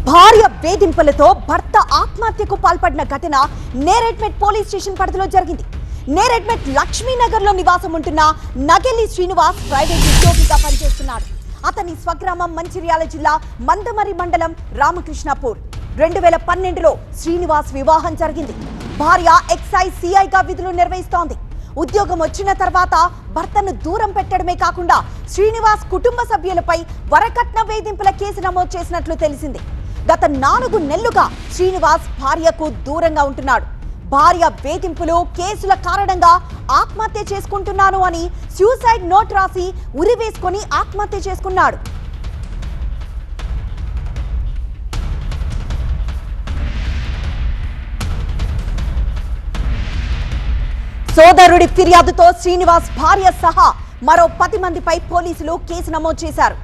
భార్య వేధింపులతో భర్త ఆత్మహత్యకు పాల్పడిన ఘటన నేరేడ్మెట్ పోలీస్ స్టేషన్ పరిధిలో జరిగింది. నేరేడ్మెట్ లక్ష్మీనగర్ లో నివాసం ఉంటున్న నగెల్లి శ్రీనివాస్ ప్రైవేట్ ఉద్యోగిగా పనిచేస్తున్నాడు. అతని స్వగ్రామం మంచిర్యాల జిల్లా మందమరి మండలం రామకృష్ణపూర్. 2012లో శ్రీనివాస్ వివాహం జరిగింది. భార్య ఎక్సైజ్ సిఐగా విధులు నిర్వహిస్తోంది. ఉద్యోగం వచ్చిన తర్వాత భర్తను దూరం పెట్టడమే కాకుండా శ్రీనివాస్ కుటుంబ సభ్యులపై వరకట్న వేధింపుల కేసు నమోదు చేసినట్లు తెలిసింది. గత 4 నెలలుగా శ్రీనివాస్ భార్యకు దూరంగా ఉంటున్నాడు. భార్య వేధింపులు కేసుల కారణంగా ఆత్మహత్య చేసుకుంటున్నాను అని సూసైడ్ నోట్ రాసి ఉరివేసుకొని ఆత్మహత్య చేసుకున్నాడు. సోదరుడి ఫిర్యాదుతో శ్రీనివాస్ భార్య సహా మరో 10 మందిపై పోలీసులు కేసు నమోదు చేశారు.